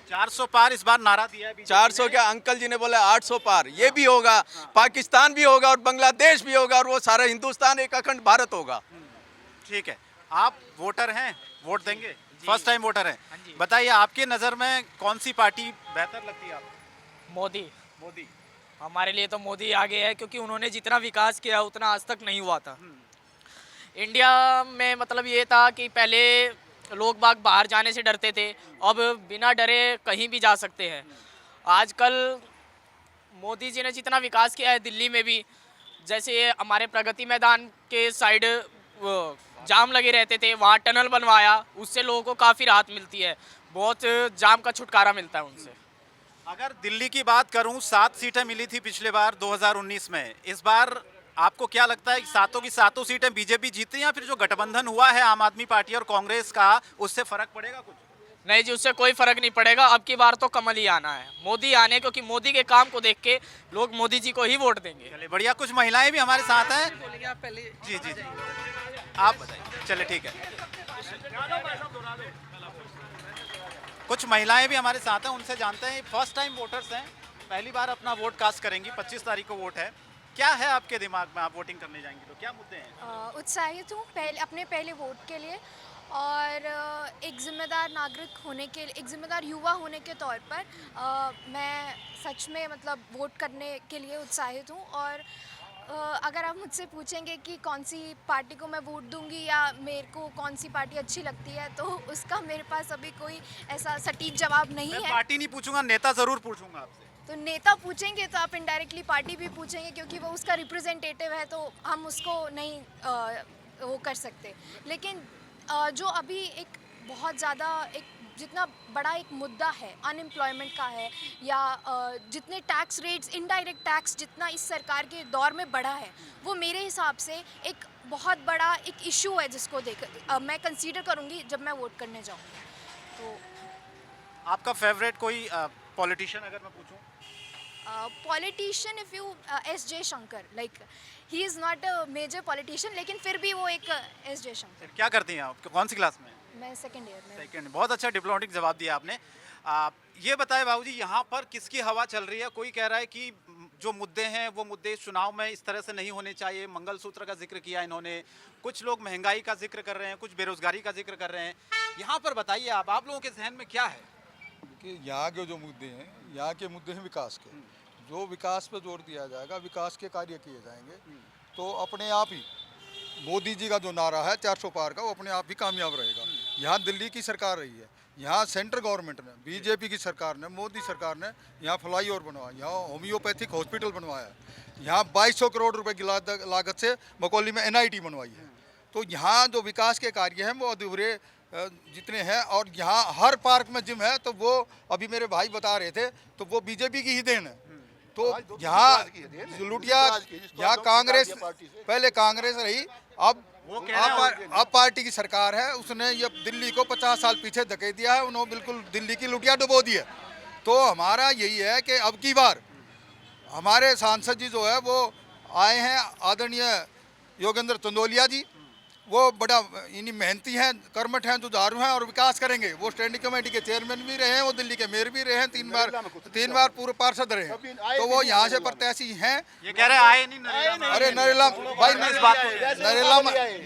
400 पार इस बार नारा दिया है।
400 क्या, अंकल जी ने बोला 800 पार। ये भी होगा, पाकिस्तान भी होगा और बांग्लादेश भी होगा और वो सारा हिंदुस्तान एक अखंड भारत होगा।
ठीक है, आप वोटर हैं, वोट देंगे, फर्स्ट टाइम वोटर हैं, बताइए आपकी नज़र में कौन सी पार्टी बेहतर लगती है आपको?
मोदी।
मोदी
हमारे लिए तो मोदी आगे है, क्योंकि उन्होंने जितना विकास किया उतना आज तक नहीं हुआ था। इंडिया में मतलब ये था कि पहले लोग बाग बाहर जाने से डरते थे, अब बिना डरे कहीं भी जा सकते हैं। आजकल मोदी जी ने जितना विकास किया है दिल्ली में भी, जैसे ये हमारे प्रगति मैदान के साइड जाम लगे रहते थे, वहाँ टनल बनवाया, उससे लोगों को काफ़ी राहत मिलती है, बहुत जाम का छुटकारा मिलता है उनसे।
अगर दिल्ली की बात करूं, 7 सीटें मिली थी पिछले बार 2019 में, इस बार आपको क्या लगता है कि सातों की सातों सीटें बीजेपी जीती, या फिर जो गठबंधन हुआ है आम आदमी पार्टी और कांग्रेस का, उससे फर्क पड़ेगा कुछ?
नहीं जी, उससे कोई फर्क नहीं पड़ेगा। अब की बार तो कमल ही आना है, मोदी आने, क्योंकि मोदी के काम को देख के लोग मोदी जी को ही वोट देंगे।
चलिए बढ़िया, कुछ महिलाएं भी हमारे साथ हैं।
पहले
जी जी जी, आप बताइए। चलिए ठीक है, कुछ महिलाएं भी हमारे साथ हैं, उनसे जानते हैं। फर्स्ट टाइम वोटर्स हैं, पहली बार अपना वोट कास्ट करेंगी। 25 तारीख को वोट है, क्या है आपके दिमाग में, आप वोटिंग करने जाएंगी तो क्या मुद्दे हैं?
उत्साहित हूँ अपने पहले वोट के लिए, और एक ज़िम्मेदार नागरिक होने के, एक ज़िम्मेदार युवा होने के तौर पर मैं सच में मतलब वोट करने के लिए उत्साहित हूँ। और अगर आप मुझसे पूछेंगे कि कौन सी पार्टी को मैं वोट दूंगी या मेरे को कौन सी पार्टी अच्छी लगती है, तो उसका मेरे पास अभी कोई ऐसा सटीक जवाब नहीं है।
पार्टी नहीं पूछूंगा, नेता ज़रूर पूछूंगा आपसे।
तो नेता पूछेंगे तो आप इनडायरेक्टली पार्टी भी पूछेंगे, क्योंकि वो उसका रिप्रेजेंटेटिव है, तो हम उसको नहीं वो कर सकते। लेकिन जो अभी एक बहुत ज़्यादा एक जितना बड़ा एक मुद्दा है अनएम्प्लॉयमेंट का है, या जितने टैक्स रेट्स, इनडायरेक्ट टैक्स जितना इस सरकार के दौर में बढ़ा है, वो मेरे हिसाब से एक बहुत बड़ा एक इशू है, जिसको देख मैं कंसीडर करूँगी जब मैं वोट करने जाऊँगी। तो
आपका फेवरेट कोई पॉलिटिशियन अगर मैं पूछूं?
Politician if you ask Jaishankar, like he is not a major politician, लेकिन फिर भी वो एक एस जयशंकर।
क्या करती हैं आप, कौन सी क्लास में?
मैं सेकंड ईयर में।
सेकंड, बहुत अच्छा डिप्लोमेटिक जवाब दिया आपने। ये बताएं बाबूजी, यहाँ पर किसकी हवा चल रही है? कोई कह रहा है कि जो मुद्दे हैं वो मुद्दे चुनाव में इस तरह से नहीं होने चाहिए, मंगलसूत्र का जिक्र किया इन्होंने, कुछ लोग महंगाई का जिक्र कर रहे हैं, कुछ बेरोजगारी का जिक्र कर रहे हैं। यहाँ पर बताइए आप लोगों के जहन में क्या है?
कि यहाँ के जो मुद्दे हैं, यहाँ के मुद्दे हैं विकास के। जो विकास पे जोर दिया जाएगा, विकास के कार्य किए जाएंगे, तो अपने आप ही मोदी जी का जो नारा है 400 पार का, वो अपने आप ही कामयाब रहेगा। यहाँ दिल्ली की सरकार रही है, यहाँ सेंट्रल गवर्नमेंट ने, बीजेपी की सरकार ने, मोदी सरकार ने यहाँ फ्लाईओवर बनवाया, यहाँ होम्योपैथिक हॉस्पिटल बनवाया, यहाँ 2200 करोड़ रुपए की लागत से मकौली में NIT बनवाई है। तो यहाँ जो विकास के कार्य हैं वो अधूरे जितने हैं, और यहाँ हर पार्क में जिम है, तो वो अभी मेरे भाई बता रहे थे, तो वो बीजेपी की ही देन है। तो यहाँ लुटिया, यहाँ कांग्रेस, पहले कांग्रेस रही, अब पार्टी की सरकार है, उसने ये दिल्ली को 50 साल पीछे धकेल दिया है, उन्होंने बिल्कुल दिल्ली की लुटिया डुबो दी है। तो हमारा यही है कि अब की बार हमारे सांसद जी जो है वो आए हैं, आदरणीय योगेंद्र चंदोलिया जी, वो बड़ा इन्हीं मेहनती हैं, कर्मठ हैं, जुझारू हैं और विकास करेंगे। वो स्टैंडिंग कमेटी के चेयरमैन भी रहे हैं, वो दिल्ली के मेयर भी रहे हैं, 3 बार पूर्व पार्षद रहे हैं, तो वो यहाँ से प्रत्याशी हैं।
ये कह रहे आए नहीं,
अरे नरेला भाई,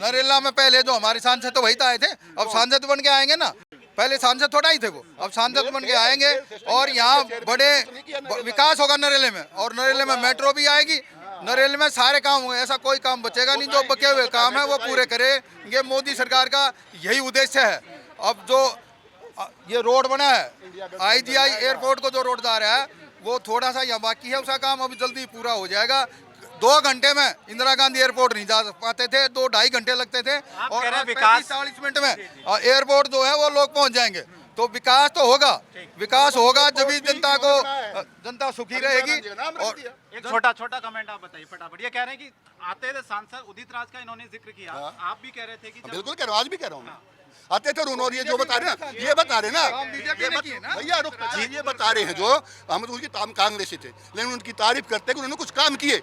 नरेला में पहले जो हमारे सांसद तो वही तो आए थे, अब सांसद बन के आएंगे ना, पहले सांसद थोड़ा ही थे वो, अब सांसद बन के आएंगे और यहाँ बड़े विकास होगा नरेले में, और नरेले में मेट्रो भी आएगी, नरेले में सारे काम होंगे, ऐसा कोई काम बचेगा नहीं। जो बचे हुए काम है वो पूरे करेंगे, मोदी सरकार का यही उद्देश्य है। अब जो ये रोड बना है, IGI एयरपोर्ट को जो रोड जा रहा है, वो थोड़ा सा यहाँ बाकी है, उसका काम अभी जल्दी पूरा हो जाएगा। 2 घंटे में इंदिरा गांधी एयरपोर्ट नहीं जा पाते थे, 2-2.5 घंटे लगते थे, और 35-40 मिनट में एयरपोर्ट जो है वो लोग पहुंच जाएंगे। तो विकास तो होगा, विकास होगा जब भी जनता सुखी रहेगी। और
एक छोटा कमेंट आप बताइए फटाफट। ये कह रहे हैं कि आते थे सांसद उदित राज का इन्होंने जिक्र किया, आप भी कह रहे थे कि
बिल्कुल कह रहा हूँ, आज भी कह रहा हूँ। आते थे और ये जो बता रहे ना, ये बता रहे ना भैया ये बता रहे हैं जो हम उनकी कांग्रेसी थे, लेकिन उनकी तारीफ करते कि उन्होंने कुछ काम किए।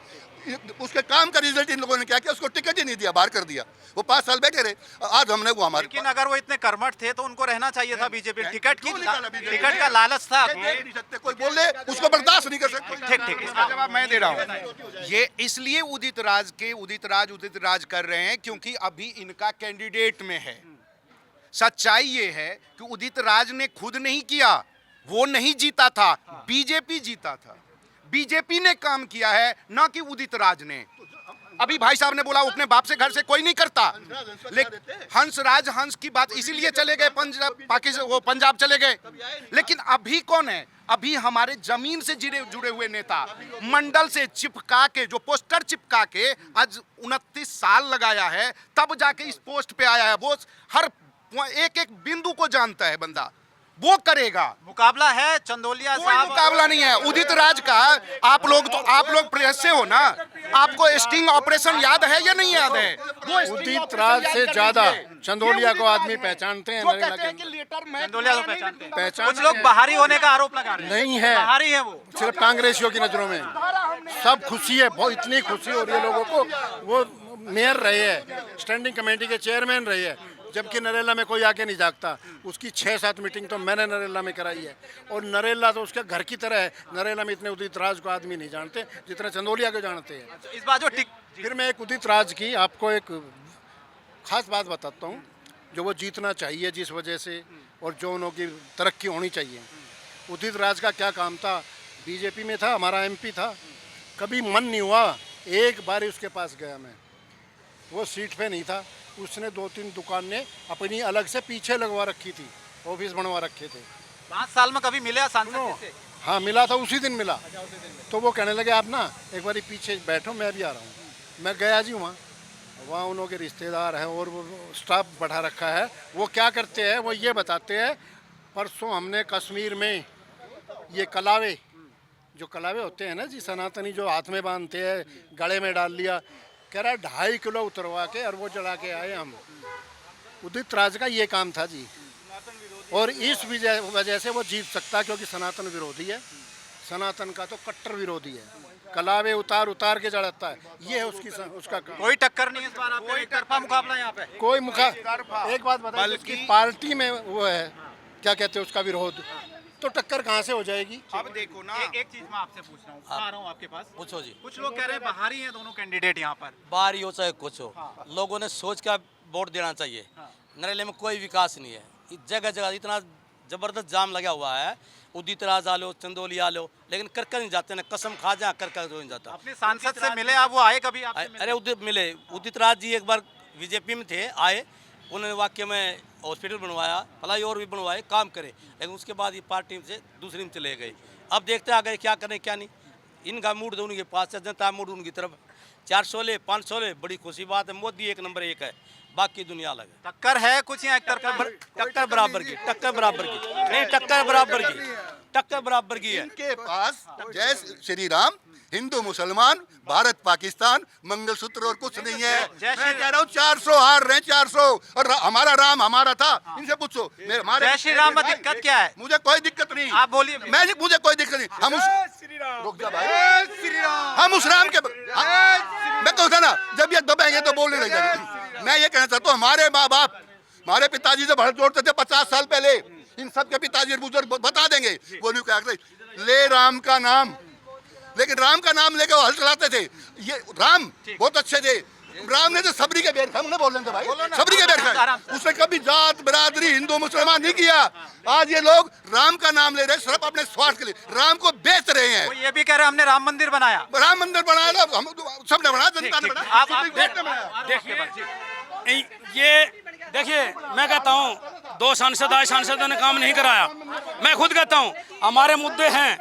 उसके काम का रिजल्ट इन लोगों ने क्या किया, उसको टिकट ही नहीं दिया, बाहर कर दिया। वो 5 साल बैठे रहे। आज हमने वो हमारे,
लेकिन अगर वो इतने कर्मठ थे तो उनको रहना चाहिए था बीजेपी। टिकट का लालच था।
कोई बोल ले उसको बर्दाश्त नहीं कर सकते।
ठीक ठीक,
इसका जवाब मैं दे रहा हूँ। ये इसलिए उदित राज कर रहे हैं क्योंकि अभी इनका कैंडिडेट में है। सच्चाई ये है कि उदित राज ने खुद नहीं किया, वो नहीं जीता था, बीजेपी जीता था। बीजेपी ने काम किया है, ना कि उदित राज ने। अभी भाई साहब ने बोला अपने बाप से घर से कोई नहीं करता, लेकिन हंस की बात इसीलिए चले गए पंजाब चले गए। लेकिन अभी कौन है? अभी हमारे जमीन से जुड़े हुए नेता, मंडल से चिपका के, जो पोस्टर चिपका के आज 29 साल लगाया है, तब जाके इस पोस्ट पे आया है। वो हर एक बिंदु को जानता है बंदा, वो करेगा।
मुकाबला है चंदोलिया
कोई
साहब,
मुकाबला नहीं है उदित राज का। आप लोग प्रेस से हो ना, आपको स्टिंग ऑपरेशन याद है या नहीं याद है? वो
उदित राज से ज्यादा चंदोलिया को आदमी पहचानते हैं।
चंदोलिया को पहचानते हैं। कुछ लोग बाहरी होने का आरोप लगा रहे हैं।
नहीं है,
बाहरी है वो,
सिर्फ कांग्रेसियों की नजरों में। सब खुशी है, बहुत इतनी खुशी हो रही है लोगों को। वो मेयर रहे हैं, स्टैंडिंग कमेटी के चेयरमैन रहे हैं, जबकि नरेला में कोई आके नहीं जागता। उसकी 6-7 मीटिंग तो मैंने नरेला में कराई है, और नरेला तो उसके घर की तरह है। नरेला में इतने उदित राज को आदमी नहीं जानते जितने चंदोलिया को जानते हैं।
इस बात जो
फिर मैं एक उदित राज की आपको एक खास बात बताता हूँ, जो वो जीतना चाहिए जिस वजह से, और जो उनकी तरक्की होनी चाहिए। उदित राज का क्या काम था? बीजेपी में था, हमारा MP था, कभी मन नहीं हुआ एक बार उसके पास गया मैं। वो सीट पे नहीं था, उसने 2-3 दुकानें अपनी अलग से पीछे लगवा रखी थी, ऑफिस बनवा रखे थे।
5 साल में कभी मिले सांसद से?
हाँ मिला था, उसी दिन मिला। तो वो कहने लगे आप ना एक बार पीछे बैठो, मैं भी आ रहा हूँ। मैं गया जी वहाँ उनके रिश्तेदार हैं और वो स्टाफ बैठा रखा है। वो क्या करते हैं, वो ये बताते हैं, परसों हमने कश्मीर में ये कलावे, जो कलावे होते हैं ना जी, सनातनी, जो हाथ में बांधते हैं, गले में डाल लिया, कह रहा है 2.5 किलो उतरवा के और वो जला के आए हम। उदित राज का ये काम था जी, और इस वजह से वो जीत सकता, क्योंकि सनातन विरोधी है। सनातन का तो कट्टर विरोधी है, कलावे उतार के जड़ाता है। ये है उसका काम।
कोई टक्कर नहीं है इस बार, आपको एक तरफा मुकाबला यहाँ पे।
कोई एक बात बताइए, उसकी पार्टी में वो है, क्या कहते हैं, उसका विरोध, तो टक्कर कहाँ से हो जाएगी?
अब देखो ना,
एक चीज मैं आपसे पूछ रहा हूँ, आ रहा हूँ आपके पास।
पूछो जी।
कुछ लोग कह रहे हैं बाहरी हैं दोनों कैंडिडेट यहाँ पर।
बाहरी हो चाहे कुछ हो, लोगों ने सोच का वोट देना चाहिए। नरेले में कोई विकास नहीं है, जगह जगह इतना जबरदस्त जाम लगा हुआ है। उदित राज आ लो, चंदोलिया आ लो, लेकिन कर नहीं जाते ना, कसम खा जा कर नहीं जाता।
अपने सांसद से मिले आप? वो आए कभी आपसे मिले?
अरे मिले उदित राज जी एक बार बीजेपी में थे, आए, उन्होंने वाकई में हॉस्पिटल बनवाया, भलाई और भी बनवाए, काम करे, लेकिन उसके बाद ये पार्टी से दूसरी में चले गए। अब देखते आ गए क्या करें क्या नहीं। इनका मूड तो उनके पास है, जनता मूड उनकी तरफ। 400 ले, 500 ले, बड़ी खुशी बात है। मोदी 1 नंबर 1 है, बाकी दुनिया अलग है।
टक्कर है कुछ या
टक्कर बराबर की, टक्कर बराबर की नहीं, टक्कर बराबर की, टक्कर बराबर की है।
इनके पास जय श्री राम, हिंदू मुसलमान, भारत पाकिस्तान, मंगलसूत्र और कुछ नहीं है। मैं कह रहा हूँ 400 हार रहे हैं, 400, और हमारा राम हमारा था। इनसे पूछो
जय श्री राम में दिक्कत क्या है?
मुझे कोई दिक्कत नहीं,
आप बोलिए।
मुझे कोई दिक्कत नहीं। हम रुक जा भाई, हम उस राम के, मैं कहता ना, जब ये दबाएंगे तो बोलने लग जाएंगे। मैं ये कहना चाहता हूँ, हमारे माँ बाप, हमारे पिताजी से भड़क जोड़ते थे 50 साल पहले। इन सब के पिताजी बुजुर्ग बता देंगे, वो नहीं कहते ले राम का नाम, लेकिन राम का नाम लेकर वो हल चलाते थे। ये राम बहुत अच्छे थे। राम ने तो सबरी के बेर खाए, हमने बोल रहे थे भाई, सबरी के बेर खाए। उसने कभी जात बरादरी हिंदू मुसलमान नहीं किया। आज ये लोग राम का नाम ले रहे हैं सिर्फ अपने स्वार्थ के लिए, राम को बेच रहे हैं।
वो ये भी कह रहे हमने राम मंदिर बनाया।
राम मंदिर बनाया ना, हम सबने बनाया, जनता ने बनाया।
ये देखिए, मैं कहता हूँ 2 सांसद आए, सांसदों ने काम नहीं कराया। मैं खुद कहता हूँ हमारे मुद्दे हैं,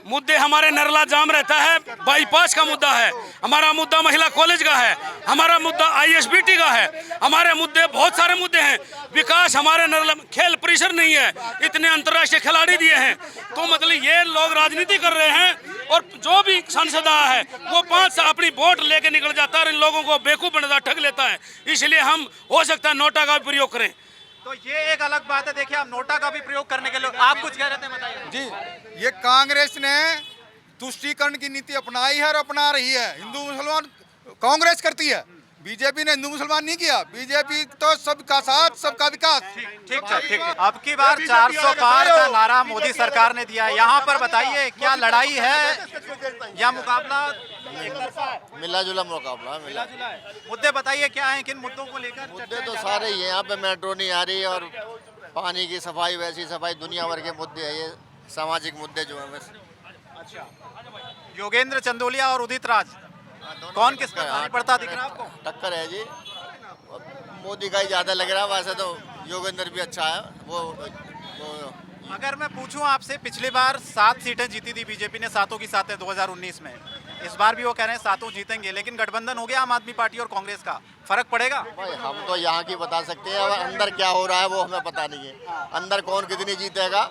मुद्दे हमारे नरला जाम रहता है, बाईपास का मुद्दा है, हमारा मुद्दा महिला कॉलेज का है, हमारा मुद्दा ISBT का है, हमारे मुद्दे बहुत सारे मुद्दे हैं। विकास हमारे नरला, खेल परिसर नहीं है, इतने अंतर्राष्ट्रीय खिलाड़ी दिए हैं। तो मतलब ये लोग राजनीति कर रहे हैं, और जो भी सांसद आया है वो 5 साल अपनी वोट लेके निकल जाता है और इन लोगों को बेवकूफ़ बनाता, ठग लेता है। इसलिए हम हो सकता है नोटा का प्रयोग करें।
तो ये एक अलग बात है। देखिए आप नोटा का भी प्रयोग करने के लिए आप कुछ कह रहे थे, बताइए।
जी, ये कांग्रेस ने तुष्टीकरण की नीति अपनाई है और अपना रही है। हिंदू मुसलमान कांग्रेस करती है, बीजेपी ने हिंदू मुसलमान नहीं किया। बीजेपी तो सबका साथ सबका विकास।
ठीक। अब की बार 400 पार का नारा मोदी सरकार ने दिया। यहाँ पर बताइए क्या लड़ाई है या मुकाबला एक तरफा है?
मिला जुला मुकाबला है, मिला
जुला है। मुद्दे बताइए क्या हैं, किन मुद्दों को लेकर?
मुद्दे तो सारे ही हैं। यहाँ पे मेट्रो नहीं आ रही और पानी की सफाई, वैसी सफाई, दुनिया भर के मुद्दे हैं। ये सामाजिक मुद्दे जो है बस।
अच्छा, योगेंद्र चंदोलिया और उदित राज, कौन किस पर भारी पड़ता दिख रहा है आपको?
टक्कर है जी, मोदी का ही ज्यादा लग रहा है। वैसे तो योगेंद्र भी अच्छा है। वो
अगर मैं पूछूं आपसे, पिछली बार 7 सीटें जीती थी बीजेपी ने, 7 की 7 2019 में। इस बार भी वो कह रहे हैं 7 जीतेंगे, लेकिन गठबंधन हो गया आम आदमी पार्टी और कांग्रेस का, फर्क पड़ेगा?
भाई हम तो यहाँ की बता सकते हैं, अब अंदर क्या हो रहा है वो हमें पता नहीं है। अंदर कौन कितनी जीतेगा,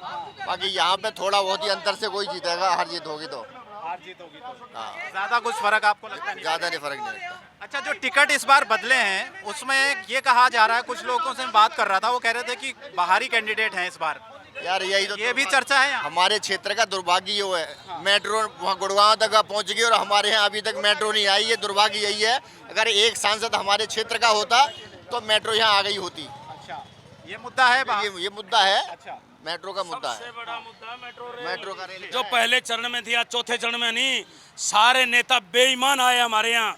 बाकी यहाँ पे थोड़ा बहुत ही अंतर से कोई जीतेगा। हार जीत होगी तो
ज्यादा कुछ फर्क आपको लगता नहीं?
ज्यादा नहीं, फर्क नहीं लगता।
अच्छा, जो टिकट इस बार बदले हैं उसमें ये कहा जा रहा है, कुछ लोगों से बात कर रहा था, वो कह रहे थे कि बाहरी कैंडिडेट हैं इस बार।
यार यही तो
ये भी चर्चा है।
हमारे क्षेत्र का दुर्भाग्य ये है, मेट्रो वहाँ गुड़गांव तक पहुँच गई और हमारे यहाँ अभी तक मेट्रो नहीं आई। ये दुर्भाग्य यही है। अगर एक सांसद हमारे क्षेत्र का होता तो मेट्रो यहाँ आ गई होती।
अच्छा, ये मुद्दा है,
ये मुद्दा है।
अच्छा,
मेट्रो का मुद्दा है।
बड़ा मुद्दा है
मेट्रो का रेल
जो पहले चरण में दिया, चौथे चरण में नहीं। सारे नेता बेईमान आए हमारे यहाँ।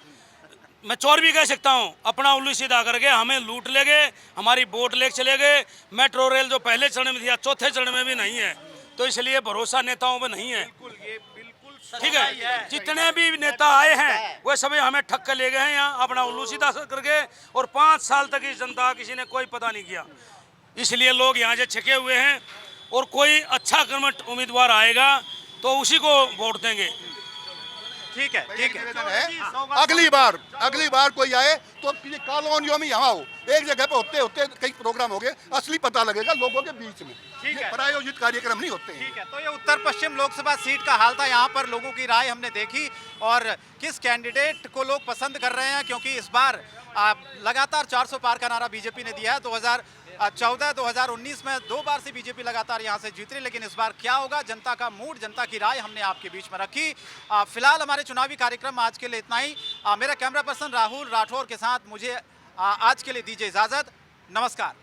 मैं चोर भी कह सकता हूँ, अपना उल्लू सीधा करके हमें लूट ले गए, हमारी वोट ले चले गए। मेट्रो रेल जो पहले चरण में दिया, चौथे चरण में भी नहीं है, तो इसलिए भरोसा नेताओं पे नहीं है। ठीक है, जितने भी नेता आए हैं वो सभी हमें ठग कर ले गए हैं यहाँ, अपना उल्लू सीधा करके। और 5 साल तक इस जनता किसी ने कोई पता नहीं किया, इसलिए लोग यहाँ से छिके हुए हैं। और कोई अच्छा कर्मठ उम्मीदवार आएगा तो उसी को वोट देंगे।
ठीक है।
अगली बार कोई आए तो कॉलोनियों में यहाँ हो, एक जगह पे होते होते कई प्रोग्राम हो गए, असली पता लगेगा लोगों के बीच में।
ठीक है,
प्रायोजित कार्यक्रम नहीं होते।
ठीक है, तो ये उत्तर पश्चिम लोकसभा सीट का हाल था। यहाँ पर लोगों की राय हमने देखी और किस कैंडिडेट को लोग पसंद कर रहे हैं, क्योंकि इस बार लगातार 400 पार का नारा बीजेपी ने दिया है। 2014, 2019 में 2 बार से बीजेपी लगातार यहाँ से जीत रही, लेकिन इस बार क्या होगा, जनता का मूड, जनता की राय हमने आपके बीच में रखी। फिलहाल हमारे चुनावी कार्यक्रम आज के लिए इतना ही। मेरा कैमरा पर्सन राहुल राठौर के साथ मुझे आज के लिए दीजिए इजाजत। नमस्कार।